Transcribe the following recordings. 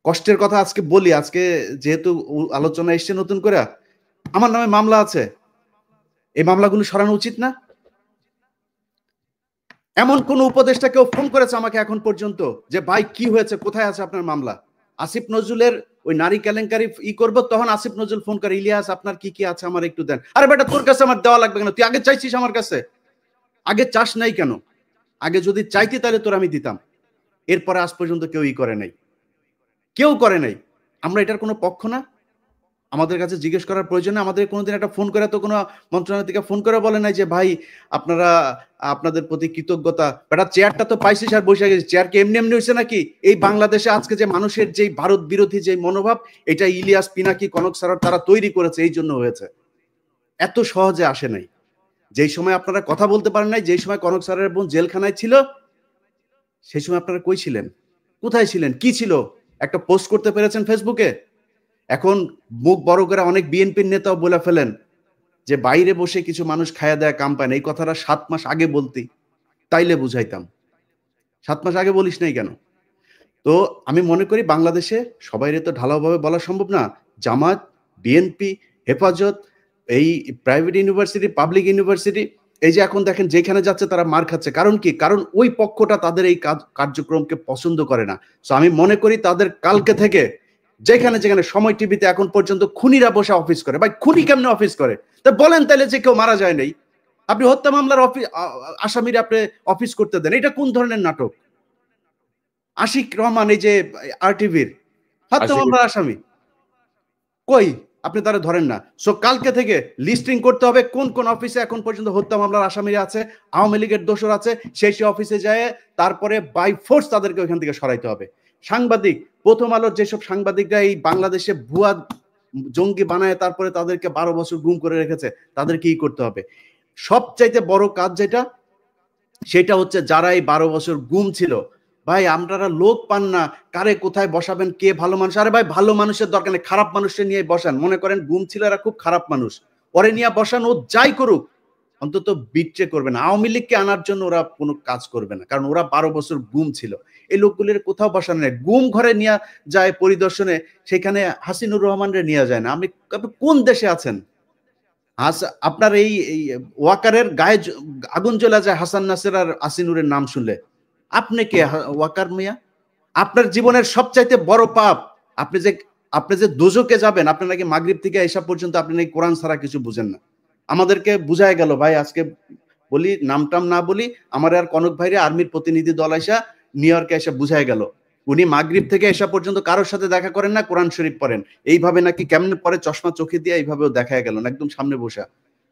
কষ্টের কথা আজকে বলি, আজকে যেহেতু আলোচনা এসছে নতুন করে, আমার নামে মামলা আছে, এই মামলাগুলো সরানো উচিত না? এমন কোন উপদেষ্টা কেউ ফোন করেছে আমাকে এখন পর্যন্ত যে ভাই কি হয়েছে, কোথায় আছে আপনার মামলা? আসিফ নজরুলের ওই নারী কেলেঙ্কারি করবো, তখন আসিফ নজরুল ফোন করে, ইলিয়াস আপনার কি কি আছে আমার একটু দেন। আরে বেটা, তোর কাছে আমার দেওয়া লাগবে কেন? তুই আগে চাইছিস আমার কাছে? আগে চাস নাই কেন? আগে যদি চাইতি তাহলে তোর আমি দিতাম। এরপরে আজ পর্যন্ত কেউই করে নাই, কেউ করে নাই। আমরা এটার কোনো পক্ষ না? আমাদের কাছে জিজ্ঞেস করার প্রয়োজন নেই? আমাদের কোনোদিন একটা ফোন করে তো কোনো মন্ত্রণালয় থেকে ফোন করে বলে নাই যে ভাই আপনারা, আপনাদের প্রতি কৃতজ্ঞতা, বেটা চেয়ারটা তো পাইছিস আর বসে গেছিস। চেয়ার কি এমনি এমনি হয়েছে নাকি? এই বাংলাদেশে আজকে যে মানুষের যে ভারত বিরোধী যে মনোভাব, এটা ইলিয়াস, পিনাকি, কনক স্যার তারা তৈরি করেছে, এই জন্য হয়েছে। এত সহজে আসে নাই। যেই সময় আপনারা কথা বলতে পারেন নাই, যেই সময় কনক স্যারের বোন জেলখানায় ছিল, সেই সময় আপনারা কই ছিলেন? কোথায় ছিলেন? কি ছিল? একটা পোস্ট করতে পেরেছেন ফেসবুকে? এখন মুখ বড় করে অনেক বিএনপির নেতাও বলে ফেলেন যে বাইরে বসে কিছু মানুষ খায়া দেয়া কাম পায় না। এই কথাটা ৭ মাস আগে বলতি, তাইলে বুঝাইতাম। ৭ মাস আগে বলিস নাই কেন? তো আমি মনে করি বাংলাদেশে সবাইরে তো ঢালাওভাবে বলা সম্ভব না। জামাত, বিএনপি, হেফাজত, এই প্রাইভেট ইউনিভার্সিটি, পাবলিক ইউনিভার্সিটি, এই যে এখন দেখেন যেখানে যাচ্ছে তারা মার খাচ্ছে। কারণ কি? কারণ ওই পক্ষটা তাদের এই কার্যক্রমকে পছন্দ করে না। সো আমি মনে করি তাদের কালকে থেকে যেখানে যেখানে সময় টিভিতে এখন পর্যন্ত খুনিরা বসে অফিস করে। ভাই খুনি কেমনে অফিস করে? তা বলেন তাইলে যে কেউ মারা যায় নাই। আপনি হত্যা মামলার আসামিরা আপনি অফিস করতে দেন। এটা কোন ধরনের নাটক? আশিক রহমান, এই যে আরটিভির হত্যা মামলার আসামি, কই? আপনি তারা ধরেন না। সো কালকে থেকে লিস্টিং করতে হবে কোন কোন অফিসে এখন পর্যন্ত হত্যা মামলার আসামিরা আছে, আওয়ামী লীগের দোষর আছে, সেই অফিসে যায় তারপরে বাই ফোর্স তাদেরকে ওইখান থেকে সরাইতে হবে। সাংবাদিক, প্রথম আলোর যেসব সাংবাদিকরা এই বাংলাদেশে ভুয়া জঙ্গি বানায় তারপরে তাদেরকে 12 বছর গুম করে রেখেছে, তাদেরকে কি করতে হবে? সবচাইতে বড় কাজ যেটা, সেটা হচ্ছে যারা এই 12 বছর গুম ছিল, ভাই আপনারা লোক পান না, কারে কোথায় বসাবেন, কে ভালো মানুষ? আরে ভাই ভালো মানুষের দরকার নেই, খারাপ মানুষের নিয়ে বসান। মনে করেন গুম ছিল, এরা খুব খারাপ মানুষ, ওরে নিয়ে বসান, ও যাই করুক অন্তত বিট্রে করবে না। আওয়ামী লীগকে আনার জন্য ওরা কোনো কাজ করবে না, কারণ ওরা 12 বছর গুম ছিল। এই লোকগুলির কোথাও বসানো নেই। গুম ঘরে নিয়ে যায় পরিদর্শনে, সেখানে হাসিনুর রহমানরে নিয়ে যায় না। আপনি কোন দেশে আছেন? আপনার এই ওয়াকারের গায়ে আগুন জ্বলা যায় হাসান নাসের আর আসিনুরের নাম শুনলে। আপনি কে ওয়াকার মিয়া? আপনার জীবনের সবচাইতে বড় পাপ, আপনি যে দোজকে যাবেন, আপনি নাকি মাগরিব থেকে এসা পর্যন্ত আপনি নাকি কোরআন ছাড়া কিছু বুঝেন না। আমাদেরকে বুঝায় গেল ভাই, আজকে বলি নামটাম না বলি, আমার আর কনক ভাইরে আর্মির প্রতিনিধি দল আইসা নিউ ইয়র্কে এসে বুঝায় গেল উনি মাগরিব থেকে এসা পর্যন্ত কারোর সাথে দেখা করেন না, কোরআন শরীফ পড়েন। এইভাবে নাকি কেমনে পরে চশমা চোখে দিয়ে এইভাবেও দেখা গেল না, একদম সামনে বসা।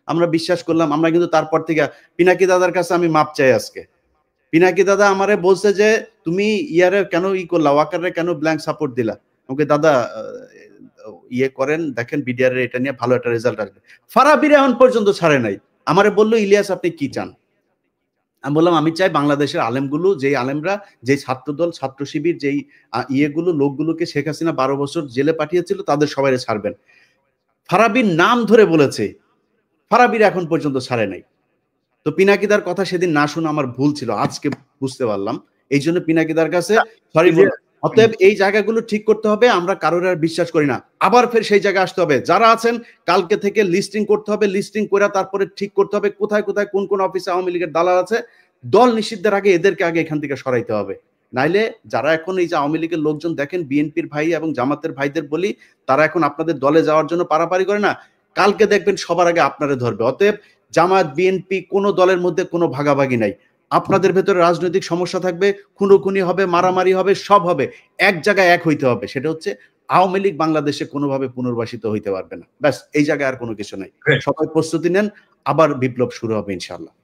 আমরা বিশ্বাস করলাম। আমরা কিন্তু তারপর থেকে পিনাকি দাদার কাছে আমি মাপ চাই আজকে। পিনাকি দাদা আমারে বলছে যে তুমি ইয়ারে কেন করলা, ওয়াকারে কেন ব্ল্যাঙ্ক সাপোর্ট দিলা? আমাকে দাদা ইয়ে করেন, দেখেন বিডিআর এর এটা নিয়ে ভালো একটা রেজাল্ট আসবে। ফারাবির এখন পর্যন্ত ছাড়ে নাই। আমারে বললো ইলিয়াস আপনি কি চান? আমি বললাম আমি চাই বাংলাদেশের আলেমগুলো, যেই আলেমরা, যেই ছাত্রদল, ছাত্র শিবির, যেই ইয়েগুলো লোকগুলোকে শেখ হাসিনা 12 বছর জেলে পাঠিয়েছিল তাদের সবাই ছাড়বেন। ফারাবির নাম ধরে বলেছে, ফারাবির এখন পর্যন্ত ছাড়ে নাই। তো পিনাকিদার কথা সেদিন না শুনে আমার ভুল ছিল, আজকে বুঝতে পারলাম। এই জন্য পিনাকিদার কাছে সরি বল। অতএব এই জায়গাগুলো ঠিক করতে হবে। আমরা কারোর আর বিশ্বাস করি না, আবার ফের সেই জায়গায় আসতে হবে। যারা আছেন কালকে থেকে লিস্টিং করতে হবে, লিস্টিং করে তারপরে ঠিক করতে হবে কোথায় কোথায় কোন কোন অফিসে আওয়ামী লীগের দালাল আছে। দল নিষিদ্ধের আগে এদেরকে আগে এখান থেকে সরাইতে হবে। নাইলে যারা এখন এই যে আওয়ামী লীগের লোকজন দেখেন, বিএনপির ভাই এবং জামাতের ভাইদের বলি, তারা এখন আপনাদের দলে যাওয়ার জন্য পারাপারি করে না, কালকে দেখবেন সবার আগে আপনারে ধরবে। অতএব জামাত, বিএনপি কোনো দলের মধ্যে কোনো ভাগাভাগি নাই। আপনাদের ভেতরে রাজনৈতিক সমস্যা থাকবে, খুনোখুনি হবে, মারামারি হবে, সব হবে, এক জায়গায় এক হইতে হবে। সেটা হচ্ছে আওয়ামী লীগ বাংলাদেশে কোনোভাবে পুনর্বাসিত হইতে পারবে না। ব্যাস, এই জায়গায় আর কোনো কিছু নাই। সবাই প্রস্তুতি নেন, আবার বিপ্লব শুরু হবে ইনশাআল্লাহ।